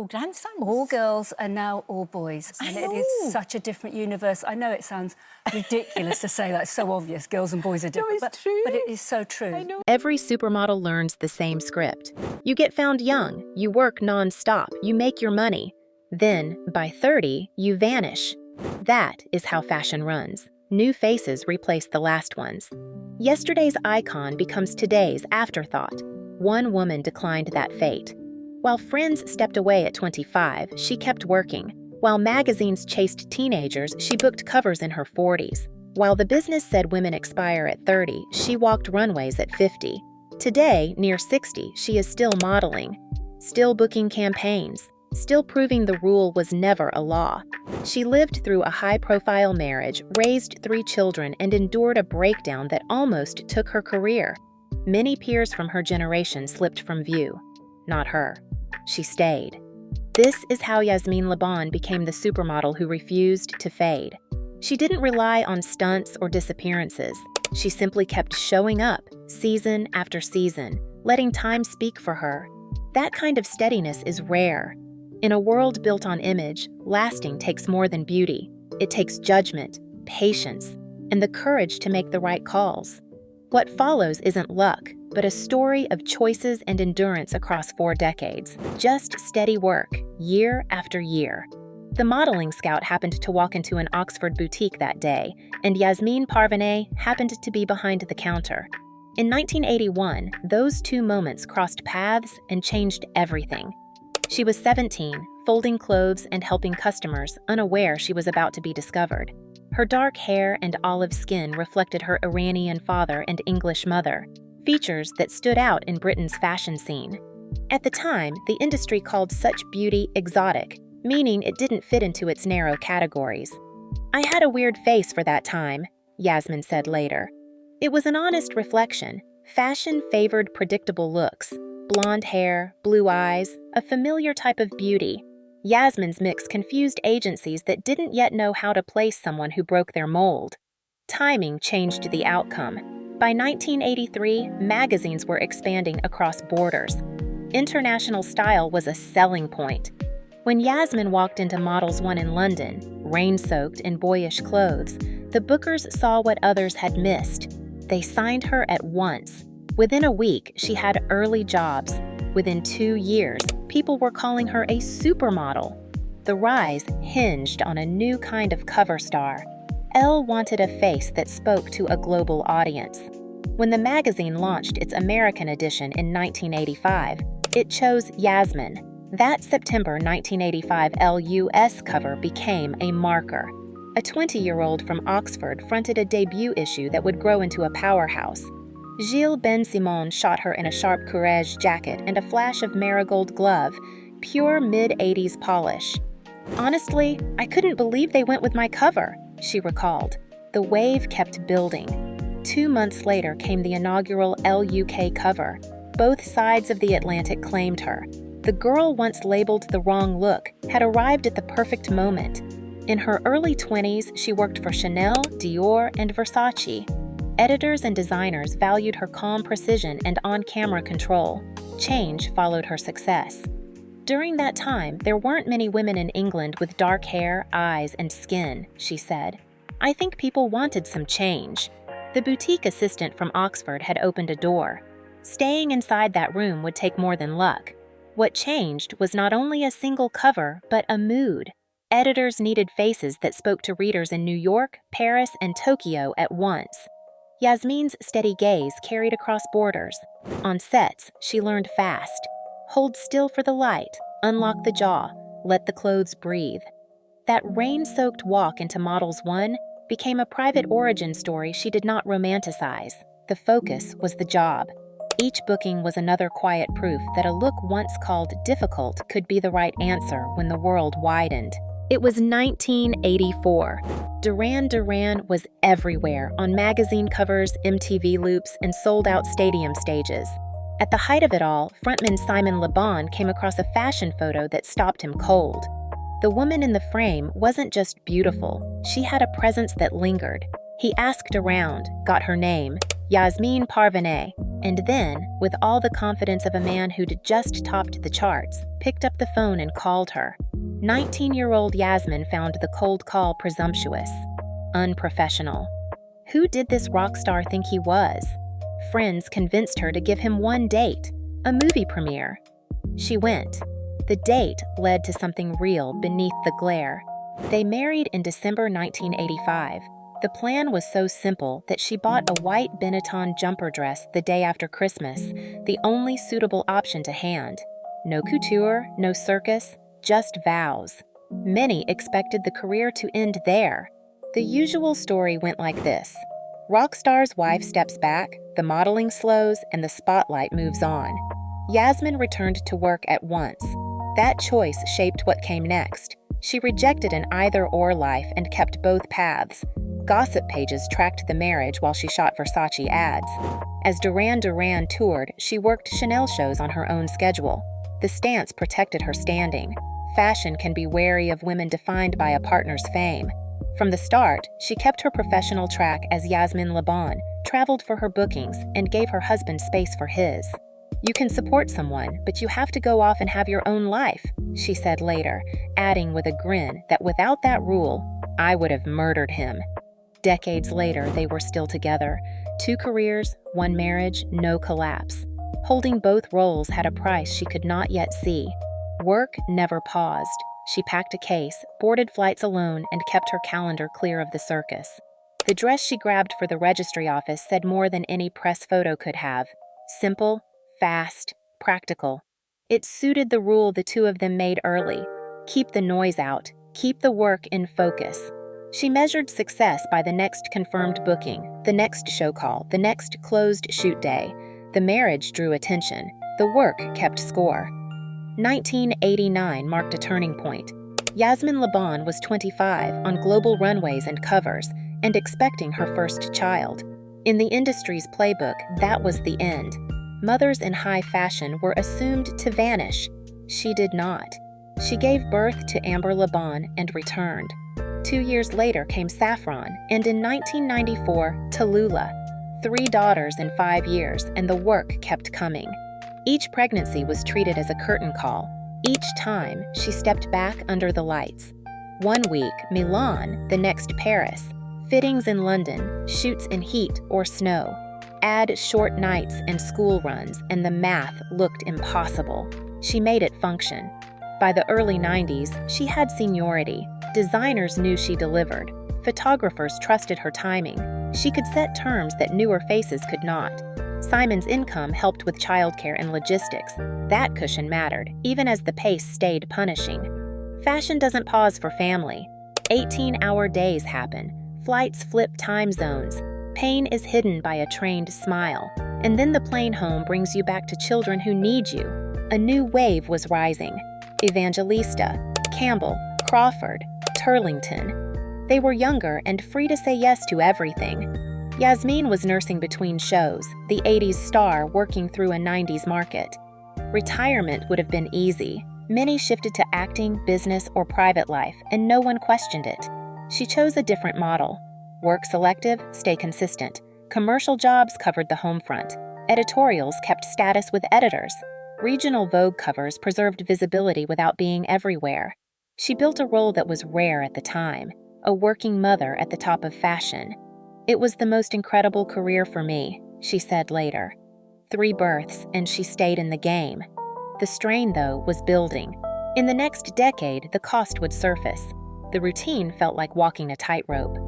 All grandsons. All girls are now all boys, and it is such a different universe. I know it sounds ridiculous to say that, it's so obvious, girls and boys are different, it's true. but it is so true. I know. Every supermodel learns the same script. You get found young, you work non-stop, you make your money. Then, by 30, you vanish. That is how fashion runs. New faces replace the last ones. Yesterday's icon becomes today's afterthought. One woman declined that fate. While friends stepped away at 25, she kept working. While magazines chased teenagers, she booked covers in her 40s. While the business said women expire at 30, she walked runways at 50. Today, near 60, she is still modeling, still booking campaigns, still proving the rule was never a law. She lived through a high-profile marriage, raised 3 children, and endured a breakdown that almost took her career. Many peers from her generation slipped from view. Not her. She stayed. This is how Yasmin Le Bon became the supermodel who refused to fade. She didn't rely on stunts or disappearances. She simply kept showing up, season after season, letting time speak for her. That kind of steadiness is rare. In a world built on image, lasting takes more than beauty. It takes judgment, patience, and the courage to make the right calls. What follows isn't luck, but a story of choices and endurance across 4 decades. Just steady work, year after year. The modeling scout happened to walk into an Oxford boutique that day, and Yasmin Parvenet happened to be behind the counter. In 1981, those 2 moments crossed paths and changed everything. She was 17, folding clothes and helping customers, unaware she was about to be discovered. Her dark hair and olive skin reflected her Iranian father and English mother, features that stood out in Britain's fashion scene. At the time, the industry called such beauty exotic, meaning it didn't fit into its narrow categories. "I had a weird face for that time," Yasmin said later. It was an honest reflection. Fashion favored predictable looks. Blonde hair, blue eyes, a familiar type of beauty. Yasmin's mix confused agencies that didn't yet know how to place someone who broke their mold. Timing changed the outcome. By 1983, magazines were expanding across borders. International style was a selling point. When Yasmin walked into Models 1 in London, rain-soaked in boyish clothes, the bookers saw what others had missed. They signed her at once. Within a week, she had early jobs. Within 2 years, people were calling her a supermodel. The rise hinged on a new kind of cover star. Elle wanted a face that spoke to a global audience. When the magazine launched its American edition in 1985, it chose Yasmin. That September 1985 Elle US cover became a marker. A 20-year-old from Oxford fronted a debut issue that would grow into a powerhouse. Gilles Ben-Simon shot her in a sharp courage jacket and a flash of marigold glove, pure mid-80s polish. "Honestly, I couldn't believe they went with my cover," she recalled. The wave kept building. 2 months later came the inaugural Elle UK cover. Both sides of the Atlantic claimed her. The girl once labeled the wrong look had arrived at the perfect moment. In her early 20s, she worked for Chanel, Dior, and Versace. Editors and designers valued her calm precision and on-camera control. Change followed her success. "During that time, there weren't many women in England with dark hair, eyes, and skin," she said. "I think people wanted some change." The boutique assistant from Oxford had opened a door. Staying inside that room would take more than luck. What changed was not only a single cover, but a mood. Editors needed faces that spoke to readers in New York, Paris, and Tokyo at once. Yasmin's steady gaze carried across borders. On sets, she learned fast. Hold still for the light, unlock the jaw, let the clothes breathe. That rain-soaked walk into Models 1 became a private origin story she did not romanticize. The focus was the job. Each booking was another quiet proof that a look once called difficult could be the right answer when the world widened. It was 1984. Duran Duran was everywhere, on magazine covers, MTV loops, and sold-out stadium stages. At the height of it all, frontman Simon Le Bon came across a fashion photo that stopped him cold. The woman in the frame wasn't just beautiful, she had a presence that lingered. He asked around, got her name. Yasmin Parvenay, and then, with all the confidence of a man who'd just topped the charts, picked up the phone and called her. 19-year-old Yasmin found the cold call presumptuous, unprofessional. Who did this rock star think he was? Friends convinced her to give him one date, a movie premiere. She went. The date led to something real beneath the glare. They married in December 1985. The plan was so simple that she bought a white Benetton jumper dress the day after Christmas, the only suitable option to hand. No couture, no circus, just vows. Many expected the career to end there. The usual story went like this. Rock star's wife steps back, the modeling slows, and the spotlight moves on. Yasmin returned to work at once. That choice shaped what came next. She rejected an either-or life and kept both paths. Gossip pages tracked the marriage while she shot Versace ads. As Duran Duran toured, she worked Chanel shows on her own schedule. The stance protected her standing. Fashion can be wary of women defined by a partner's fame. From the start, she kept her professional track as Yasmin Le Bon, traveled for her bookings, and gave her husband space for his. You can support someone, but you have to go off and have your own life, she said later, adding with a grin that without that rule, I would have murdered him. Decades later, they were still together. 2 careers, 1 marriage, no collapse. Holding both roles had a price she could not yet see. Work never paused. She packed a case, boarded flights alone, and kept her calendar clear of the circus. The dress she grabbed for the registry office said more than any press photo could have. Simple, fast, practical. It suited the rule the two of them made early. Keep the noise out. Keep the work in focus. She measured success by the next confirmed booking, the next show call, the next closed shoot day. The marriage drew attention. The work kept score. 1989 marked a turning point. Yasmin Le Bon was 25, on global runways and covers, and expecting her first child. In the industry's playbook, that was the end. Mothers in high fashion were assumed to vanish. She did not. She gave birth to Amber Le Bon and returned. 2 years later came Saffron, and in 1994, Tallulah. 3 daughters in 5 years, and the work kept coming. Each pregnancy was treated as a curtain call. Each time, she stepped back under the lights. One week, Milan, the next Paris. Fittings in London, shoots in heat or snow. Add short nights and school runs, and the math looked impossible. She made it function. By the early 90s, she had seniority. Designers knew she delivered. Photographers trusted her timing. She could set terms that newer faces could not. Simon's income helped with childcare and logistics. That cushion mattered, even as the pace stayed punishing. Fashion doesn't pause for family. 18-hour days happen. Flights flip time zones. Pain is hidden by a trained smile. And then the plane home brings you back to children who need you. A new wave was rising. Evangelista, Campbell, Crawford, Turlington. They were younger and free to say yes to everything. Yasmin was nursing between shows, the 80s star working through a 90s market. Retirement would have been easy. Many shifted to acting, business, or private life, and no one questioned it. She chose a different model. Work selective, stay consistent. Commercial jobs covered the home front. Editorials kept status with editors. Regional Vogue covers preserved visibility without being everywhere. She built a role that was rare at the time, a working mother at the top of fashion. It was the most incredible career for me, she said later. 3 births, and she stayed in the game. The strain, though, was building. In the next decade, the cost would surface. The routine felt like walking a tightrope.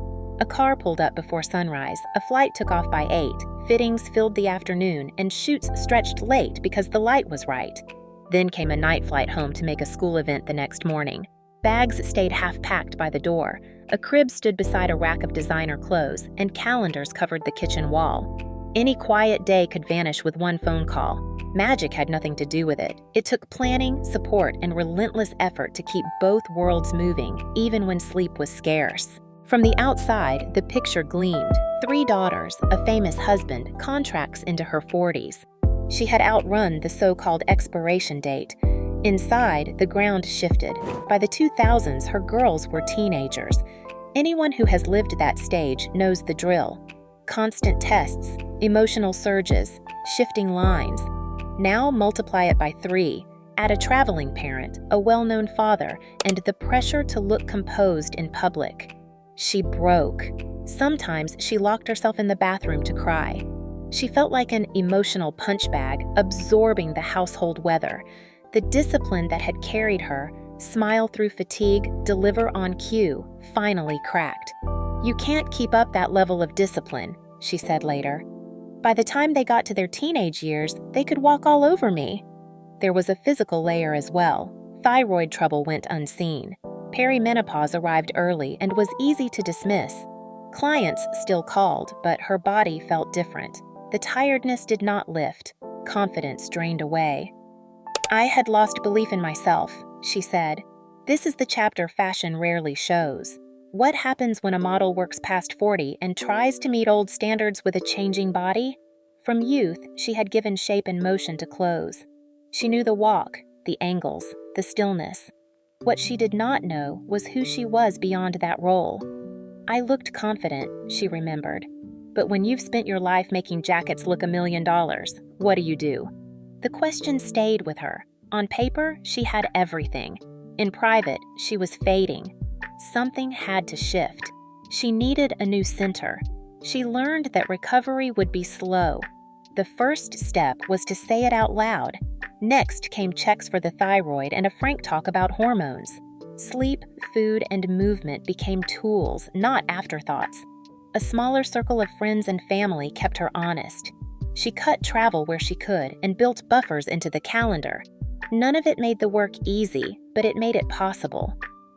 A car pulled up before sunrise, a flight took off by 8, fittings filled the afternoon, and shoots stretched late because the light was right. Then came a night flight home to make a school event the next morning. Bags stayed half-packed by the door. A crib stood beside a rack of designer clothes, and calendars covered the kitchen wall. Any quiet day could vanish with one phone call. Magic had nothing to do with it. It took planning, support, and relentless effort to keep both worlds moving, even when sleep was scarce. From the outside, the picture gleamed. 3 daughters, a famous husband, contracts into her 40s. She had outrun the so-called expiration date. Inside, the ground shifted. By the 2000s, her girls were teenagers. Anyone who has lived that stage knows the drill. constant tests, emotional surges, shifting lines. Now multiply it by 3. Add a traveling parent, a well-known father, and the pressure to look composed in public. She broke. Sometimes she locked herself in the bathroom to cry. She felt like an emotional punch bag, absorbing the household weather. The discipline that had carried her, smile through fatigue, deliver on cue, finally cracked. "You can't keep up that level of discipline," she said later. "By the time they got to their teenage years, they could walk all over me." There was a physical layer as well. Thyroid trouble went unseen. Perimenopause arrived early and was easy to dismiss. Clients still called, but her body felt different. The tiredness did not lift. Confidence drained away. "I had lost belief in myself," she said. "This is the chapter fashion rarely shows. What happens when a model works past 40 and tries to meet old standards with a changing body?" From youth, she had given shape and motion to clothes. She knew the walk, the angles, the stillness. What she did not know was who she was beyond that role. "I looked confident," she remembered. "But when you've spent your life making jackets look $1 million, what do? The question stayed with her. On paper, she had everything. In private, she was fading. Something had to shift. She needed a new center. She learned that recovery would be slow. The first step was to say it out loud. Next came checks for the thyroid and a frank talk about hormones. Sleep, food, and movement became tools, not afterthoughts. A smaller circle of friends and family kept her honest. She cut travel where she could and built buffers into the calendar. None of it made the work easy, but it made it possible.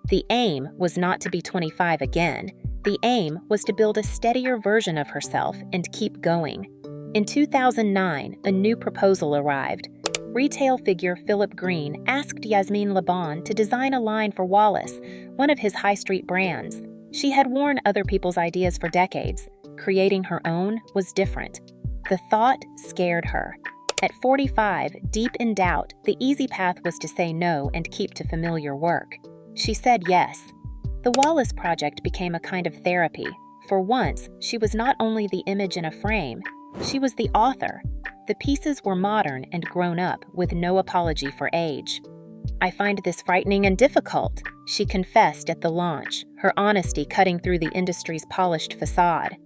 The aim was not to be 25 again. The aim was to build a steadier version of herself and keep going. In 2009, a new proposal arrived. Retail figure Philip Green asked Yasmin Le Bon to design a line for Wallace, one of his high street brands. She had worn other people's ideas for decades. Creating her own was different. The thought scared her. At 45, deep in doubt, the easy path was to say no and keep to familiar work. She said yes. The Wallace project became a kind of therapy. For once, she was not only the image in a frame, she was the author. The pieces were modern and grown up, with no apology for age. "I find this frightening and difficult," she confessed at the launch, her honesty cutting through the industry's polished facade.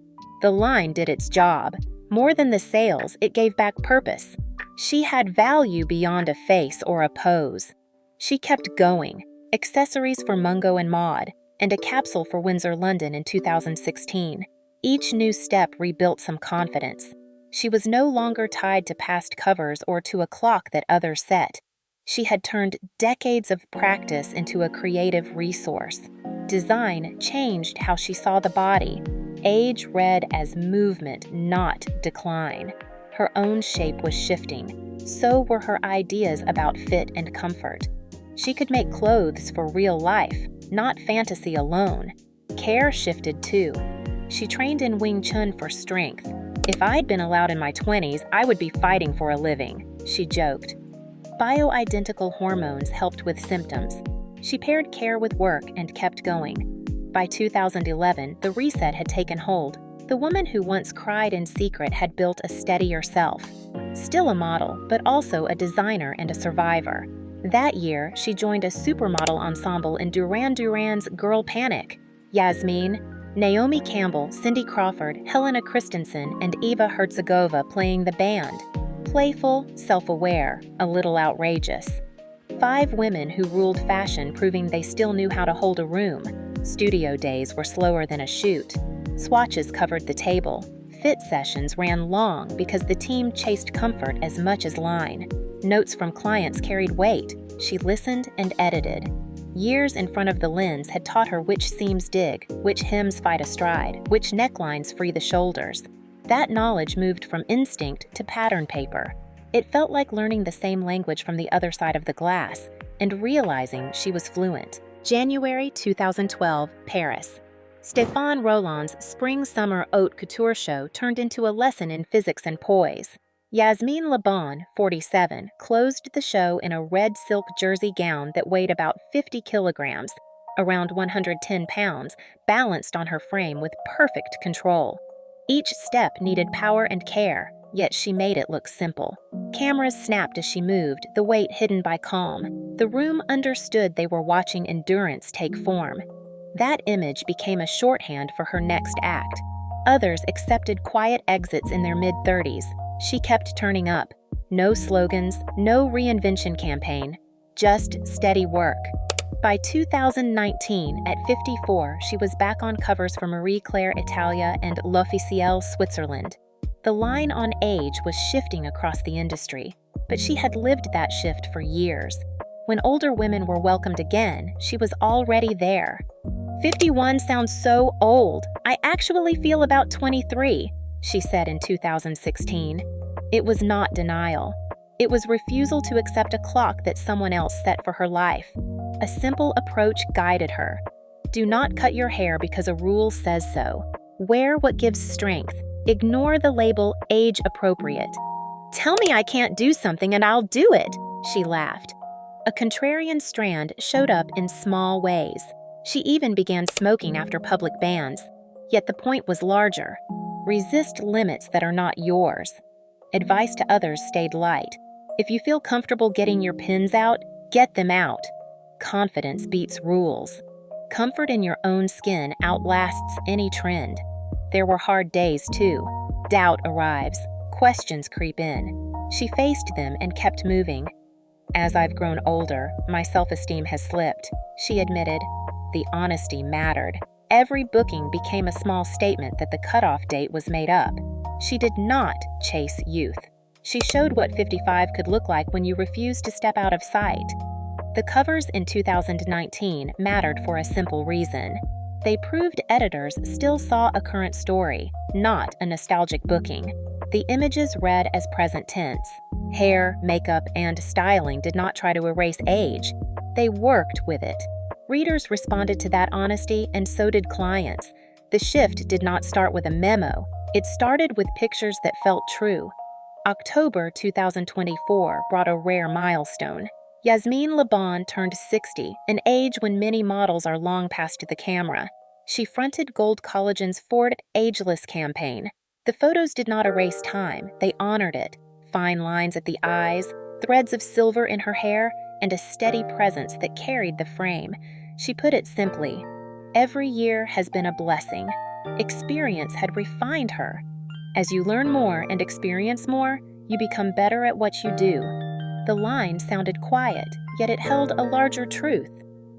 The line did its job. More than the sales, it gave back purpose. She had value beyond a face or a pose. She kept going. Accessories for Mungo and Maud, and a capsule for Windsor London in 2016. Each new step rebuilt some confidence. She was no longer tied to past covers or to a clock that others set. She had turned decades of practice into a creative resource. Design changed how she saw the body. Age read as movement, not decline. Her own shape was shifting. So were her ideas about fit and comfort. She could make clothes for real life, not fantasy alone. Care shifted too. She trained in Wing Chun for strength. "If I'd been allowed in my 20s, I would be fighting for a living," she joked. Bioidentical hormones helped with symptoms. She paired care with work and kept going. By 2011, the reset had taken hold. The woman who once cried in secret had built a steadier self. Still a model, but also a designer and a survivor. That year, she joined a supermodel ensemble in Duran Duran's Girl Panic. Yasmin, Naomi Campbell, Cindy Crawford, Helena Christensen, and Eva Herzegovina playing the band. Playful, self-aware, a little outrageous. 5 women who ruled fashion, proving they still knew how to hold a room. Studio days were slower than a shoot. Swatches covered the table. Fit sessions ran long because the team chased comfort as much as line. Notes from clients carried weight. She listened and edited. Years in front of the lens had taught her which seams dig, which hems fight astride, which necklines free the shoulders. That knowledge moved from instinct to pattern paper. It felt like learning the same language from the other side of the glass and realizing she was fluent. January 2012, Paris. Stéphane Rolland's spring-summer haute couture show turned into a lesson in physics and poise. Yasmin Le Bon, 47, closed the show in a red silk jersey gown that weighed about 50 kilograms, around 110 pounds, balanced on her frame with perfect control. Each step needed power and care, yet she made it look simple. Cameras snapped as she moved, the weight hidden by calm. The room understood they were watching endurance take form. That image became a shorthand for her next act. Others accepted quiet exits in their mid-30s. She kept turning up. No slogans, no reinvention campaign, just steady work. By 2019, at 54, she was back on covers for Marie Claire Italia and L'Officiel Switzerland. The line on age was shifting across the industry, but she had lived that shift for years. When older women were welcomed again, she was already there. 51 sounds so old. I actually feel about 23, she said in 2016. It was not denial. It was refusal to accept a clock that someone else set for her life. A simple approach guided her. Do not cut your hair because a rule says so. Wear what gives strength. Ignore the label age appropriate. Tell me I can't do something and I'll do it, she laughed. A contrarian strand showed up in small ways. She even began smoking after public bans. Yet the point was larger. Resist limits that are not yours. Advice to others stayed light. If you feel comfortable getting your pins out, get them out. Confidence beats rules. Comfort in your own skin outlasts any trend. There were hard days too. Doubt arrives. Questions creep in. She faced them and kept moving. As I've grown older, my self-esteem has slipped, she admitted. The honesty mattered. Every booking became a small statement that the cutoff date was made up. She did not chase youth. She showed what 55 could look like when you refused to step out of sight. The covers in 2019 mattered for a simple reason. They proved editors still saw a current story, not a nostalgic booking. The images read as present tense. Hair, makeup, and styling did not try to erase age. They worked with it. Readers responded to that honesty, and so did clients. The shift did not start with a memo. It started with pictures that felt true. October 2024 brought a rare milestone. Yasmin Le Bon turned 60, an age when many models are long past the camera. She fronted Gold Collagen's Ford Ageless campaign. The photos did not erase time, they honored it. Fine lines at the eyes, threads of silver in her hair, and a steady presence that carried the frame. She put it simply, every year has been a blessing. Experience had refined her. As you learn more and experience more, you become better at what you do. The line sounded quiet, yet it held a larger truth.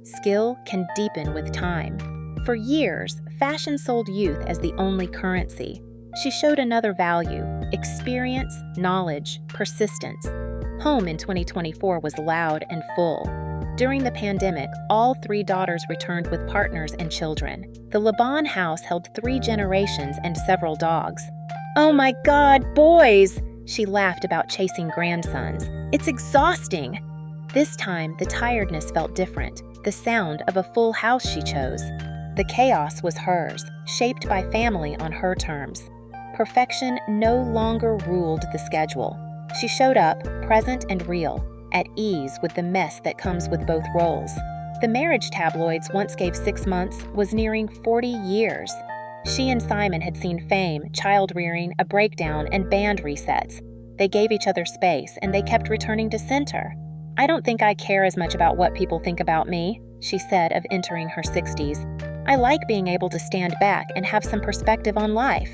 Skill can deepen with time. For years, fashion sold youth as the only currency. She showed another value: experience, knowledge, persistence. Home in 2024 was loud and full. During the pandemic, all 3 daughters returned with partners and children. The Le Bon house held 3 generations and several dogs. Oh my God, boys! She laughed about chasing grandsons. It's exhausting. This time, the tiredness felt different, the sound of a full house she chose. The chaos was hers, shaped by family on her terms. Perfection no longer ruled the schedule. She showed up, present and real, at ease with the mess that comes with both roles. The marriage tabloids once gave 6 months was nearing 40 years. She and Simon had seen fame, child-rearing, a breakdown, and band resets. They gave each other space, and they kept returning to center. I don't think I care as much about what people think about me, she said of entering her 60s. I like being able to stand back and have some perspective on life.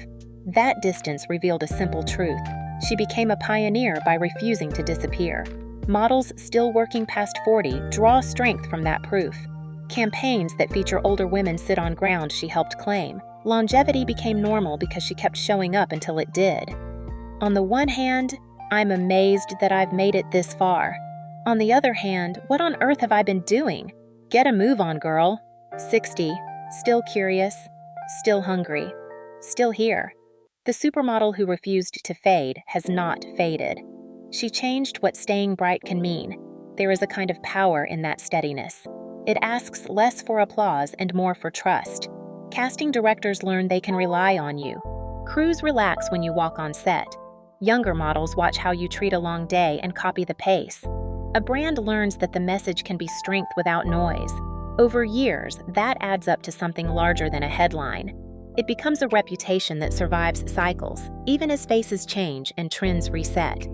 That distance revealed a simple truth. She became a pioneer by refusing to disappear. Models still working past 40 draw strength from that proof. Campaigns that feature older women sit on ground she helped claim. Longevity became normal because she kept showing up until it did. On the one hand, I'm amazed that I've made it this far. On the other hand, what on earth have I been doing? Get a move on, girl. 60, still curious, still hungry, still here. The supermodel who refused to fade has not faded. She changed what staying bright can mean. There is a kind of power in that steadiness. It asks less for applause and more for trust. Casting directors learn they can rely on you. Crews relax when you walk on set. Younger models watch how you treat a long day and copy the pace. A brand learns that the message can be strength without noise. Over years, that adds up to something larger than a headline. It becomes a reputation that survives cycles, even as faces change and trends reset.